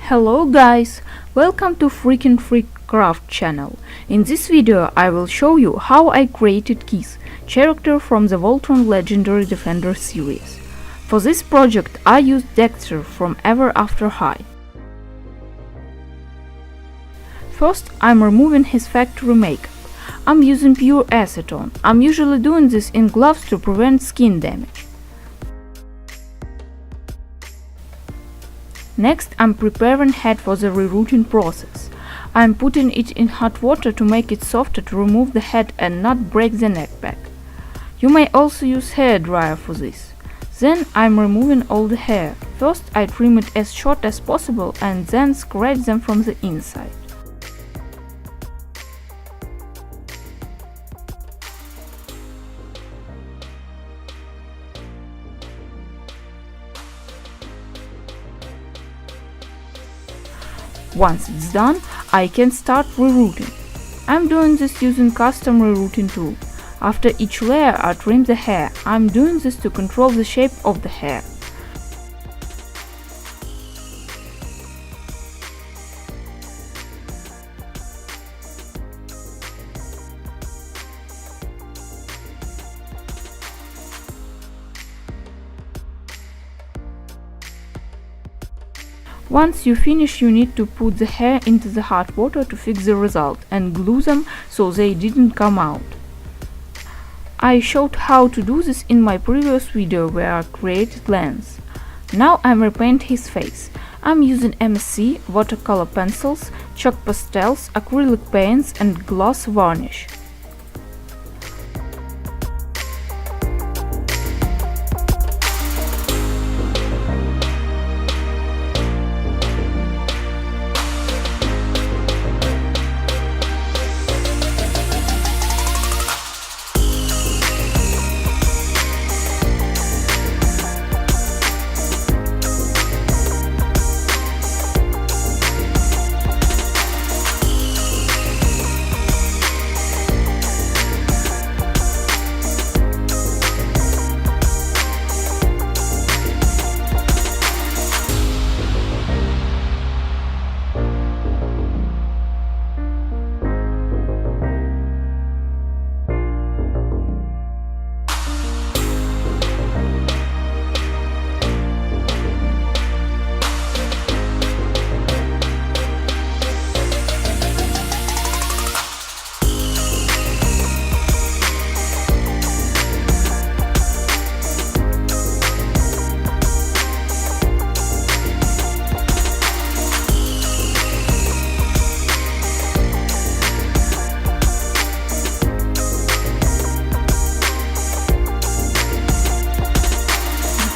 Hello guys, welcome to Freaking Freak Craft channel. In this video I will show you how I created Keith, character from the Voltron Legendary Defender series. For this project I used Dexter from Ever After High. First I'm removing his factory makeup. I'm using pure acetone. I'm usually doing this in gloves to prevent skin damage. Next, I'm preparing head for the rerouting process. I'm putting it in hot water to make it softer to remove the head and not break the neck back. You may also use hair dryer for this. Then I'm removing all the hair. First I trim it as short as possible and then scratch them from the inside. Once it's done, I can start rerouting. I'm doing this using custom rerouting tool. After each layer I trim the hair. I'm doing this to control the shape of the hair. Once you finish, you need to put the hair into the hot water to fix the result and glue them so they didn't come out. I showed how to do this in my previous video where I created lens. Now I'm repaint his face. I'm using MSC, watercolor pencils, chalk pastels, acrylic paints and gloss varnish.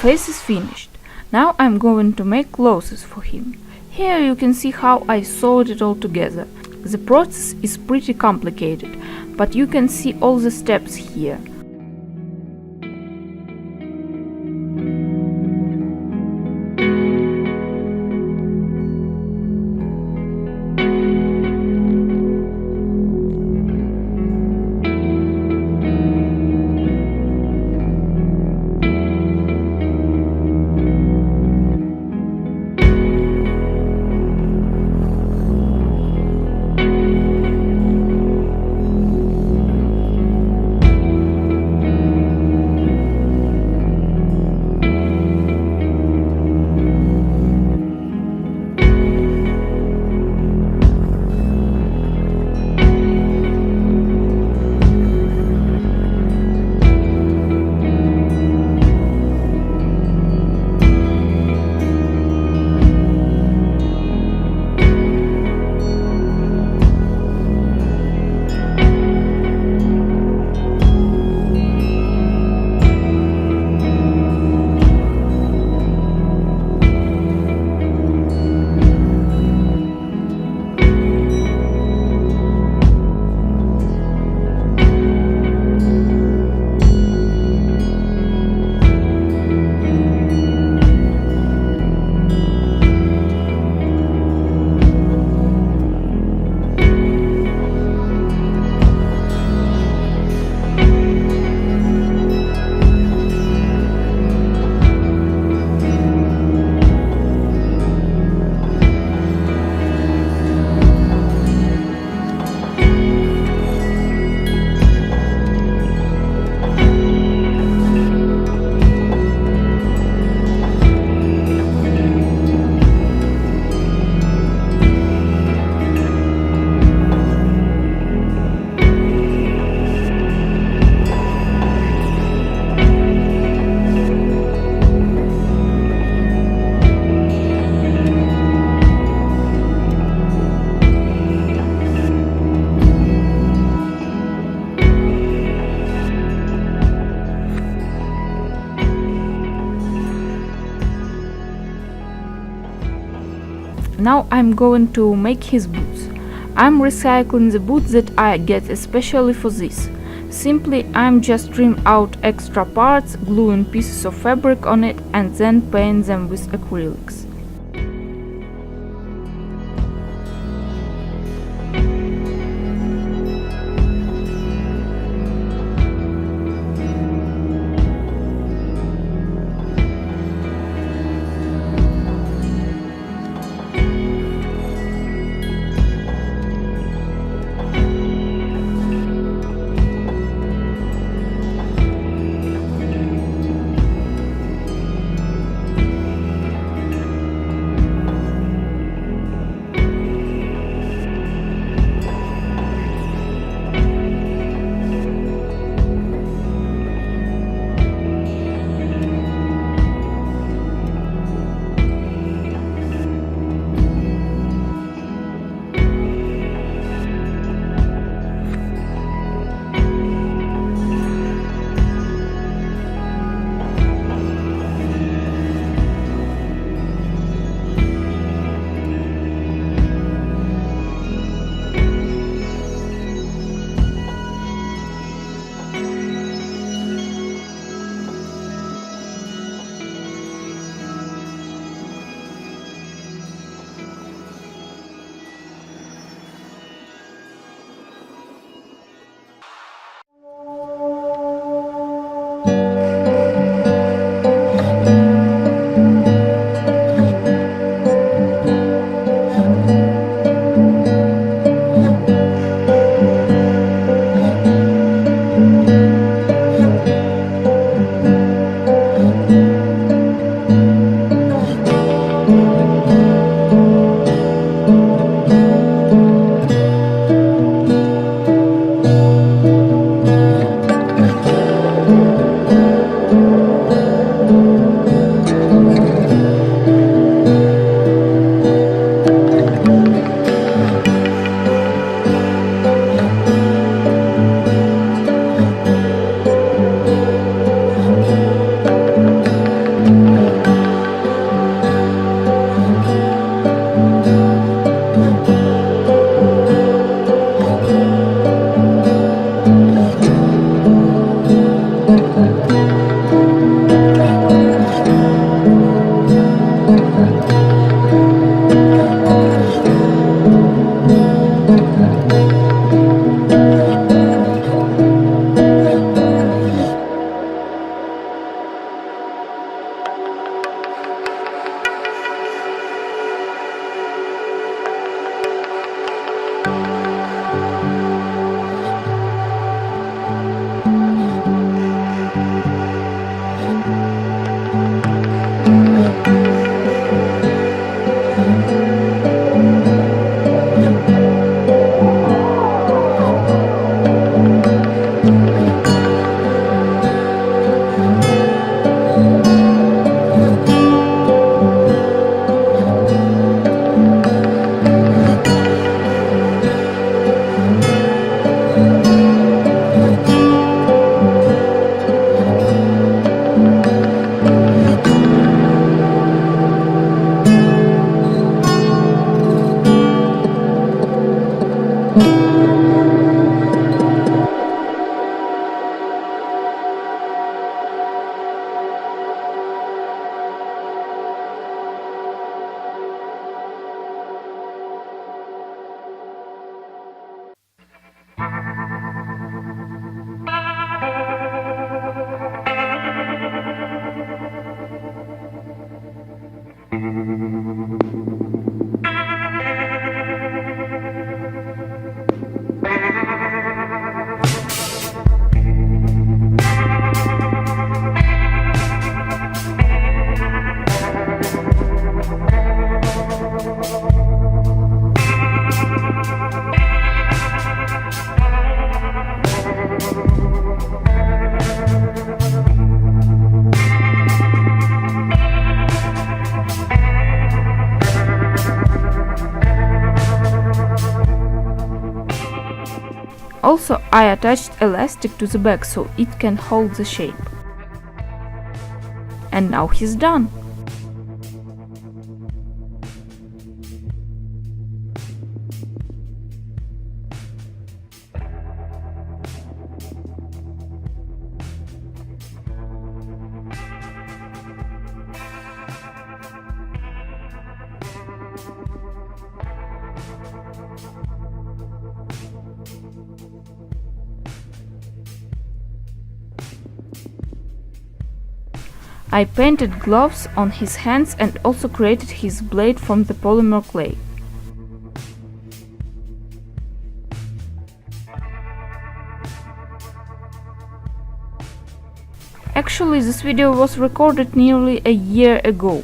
Face is finished. Now I'm going to make clothes for him. Here you can see how I sewed it all together. The process is pretty complicated, but you can see all the steps here. Now I'm going to make his boots. I'm recycling the boots that I get especially for this. Simply, I'm just trim out extra parts, gluing pieces of fabric on it, and then paint them with acrylics. Also, I attached elastic to the back so it can hold the shape. And now he's done. I painted gloves on his hands and also created his blade from the polymer clay. Actually, this video was recorded nearly a year ago.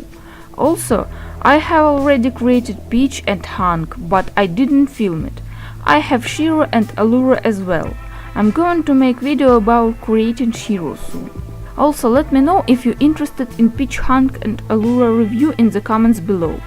Also, I have already created Peach and Hank, but I didn't film it. I have Shiro and Allura as well. I'm going to make video about creating Shiro soon. Also, let me know if you're interested in Peach, Hank and Allura review in the comments below.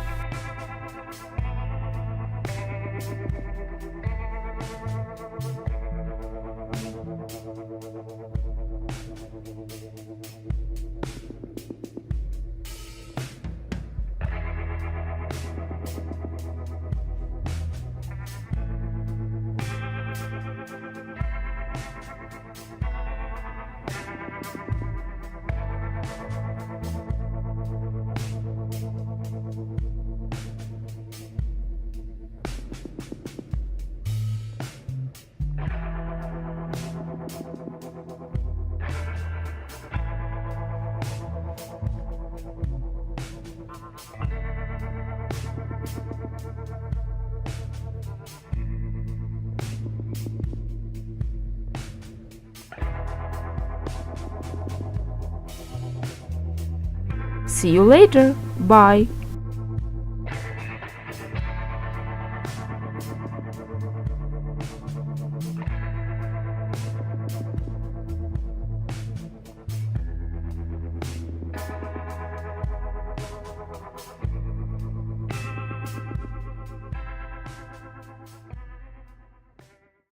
See you later. Bye.